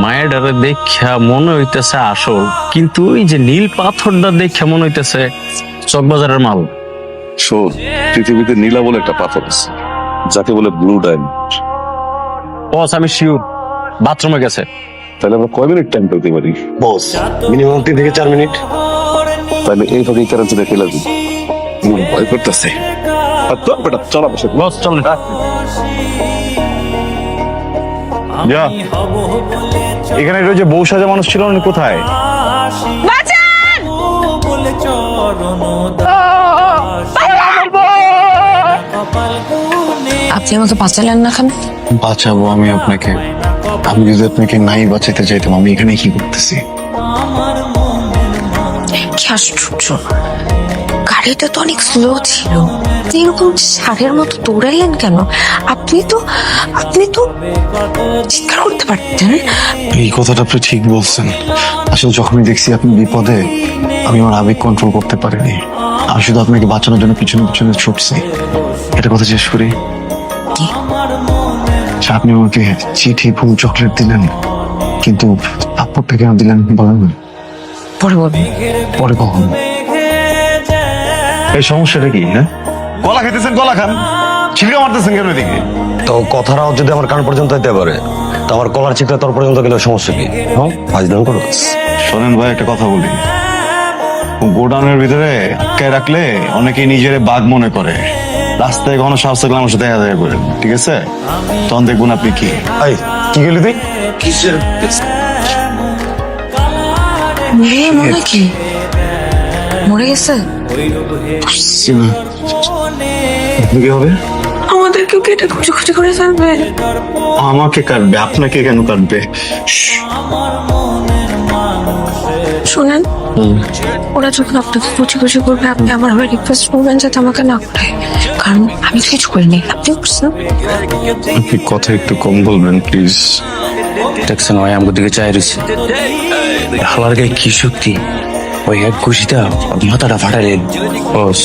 মায়ের ডারে দেখা মনে হইতেছে আসল, কিন্তু ওই যে নীল পাথরটা দেখা মনে হইতেছে চকবাজারের মাল। শোন, পৃথিবীতে নীলা বলে একটা পাথর আছে যাকে বলে ব্লু ডায়মন্ড। বস আমি শিওর বাথরুমে গেছে। তাহলে আমরা কয় মিনিট টাইম পেতে পারি? বস মিনিমাম 3 থেকে 4 মিনিট। তাহলে এই ফাঁকে কারেন্সিটা খেলা দিই। ভয় করতেছে। চলা বসে বস চল যা, এখানে একটা যে বউ সাজা মানুষ ছিল উনি কোথায়? আপনি আমাকে বাঁচালেন না কেন? বাঁচাবো আমি আপনাকে? আমি যদি আপনাকে নাই বাঁচাতে চাইতাম আমি এখানে কি করতেছি? কি আশ্চর্য, গাড়িটা তো অনেক স্লো ছিল, এরকম ষাঁড়ের মতো দৌড়াইলেন কেন? আপনি তো চিৎকার করতে পারতেন। এই কথাটা আপনি ঠিক বলছেন। আসলে যখনই দেখছি আপনি বিপদে আমি আমার আবেগ কন্ট্রোল করতে পারিনি। আমি শুধু আপনাকে বাঁচানোর জন্য পিছনে পিছনে ছুটছি। একটা কথা জিজ্ঞেস করি, কি? আপনি আমাকে চিঠি ফুল চকলেট দিলেন, কিন্তু পাপ্পরটা কেন দিলেন বলেন না? পরে বলবেন। পরে কখন? এই সমস্যাটা কি? হ্যাঁ, গলা খেতেছেন, গলা খান, ছিলকা মারতেছেন কেন এদিকে? তো কথাটাও যদি আমার কান পর্যন্ত যেতে পারে, তো আমার কলার চিকটা তোর পর্যন্ত গেলে সমস্যা কি? হ্যাঁ, ফাজলামি করো। শোনেন ভাই, একটা কথা বলি। গোডাউনের ভিতরে আটকায় রাখলে অনেকেই নিজের বাঘ মনে করে। রাস্তায় কখনো সাহস থাকলে আমার সাথে দেখা করেন, ঠিক আছে? তখন দেখবেন আপনি কি। এই কি গেলি তুই? মনে কি মরে গেছে? আপনি কি হবে? আমাদেরকেও কেটে খুঁজে খুঁজে করে ফেলবে। আমাকে কাটবে? আপনাকে কেন কাটবে? শোনেন, ওরা যখন আপনাকে খুঁজে খুঁজে করবে আপনি আমার হয়ে রিকোয়েস্ট করবেন যাতে আমাকে না করে, কারণ আমি তো কিছু করিনি, আপনি করছেন। আপনি কথা একটু কম বলবেন প্লিজ। দেখছেন ভাই আমাকে দিকে চাই রয়েছে, হালার গায়ে কি শক্তি! ওই এক ঘুষিটা মাথাটা ফাটাইলেন। বস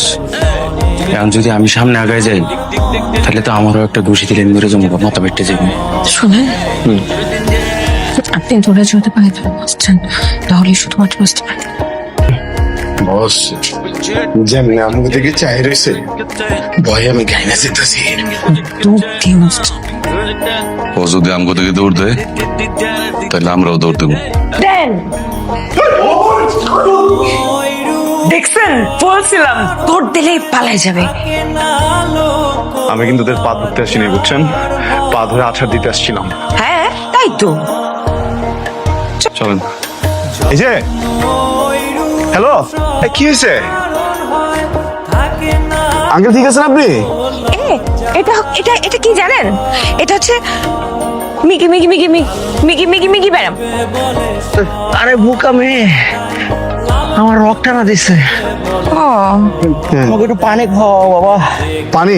এখন যদি আমি সামনে আগায় যাই তাহলে তো আমারও একটা ঘুষি দিলে মেরে জমা মাথা বেটে যাবে। শোনেন, আপনি দৌড়ে যেতে পারেন বুঝছেন, তাহলে শুধুমাত্র বুঝতে পারেন। বস যেমনি আমাকে দিকে চাই রয়েছে, ভয় আমি গাইনা যেতেছি। দৌড় দিয়ে বুঝছেন। ও যদি আমগো থেকে দৌড় দেয় তাহলে আমরাও দৌড় দেবো। দেন, দেখছেন বলছিলাম দৌড় দিলেই পালাই যাবে। আমি কিন্তু ওদের পা ধরতে আসিনি, বুঝছেন? পা ধরে আছাড় দিতে আসছিলাম। হ্যাঁ তাই তো। চলেন। এই যে হ্যালো, কি হয়েছে আঙ্কেল? ঠিক আছেন আপনি? এটা এটা এটা কি জানেন? এটা হচ্ছে মিকি মিকি মিকি মিকি মিকি মিকি মিকি ব্যারাম। আরে বুকা মেয়ে আমার রক টানা দিচ্ছে। ও আমাকে একটু পানি খাওয়াও বাবা। পানি?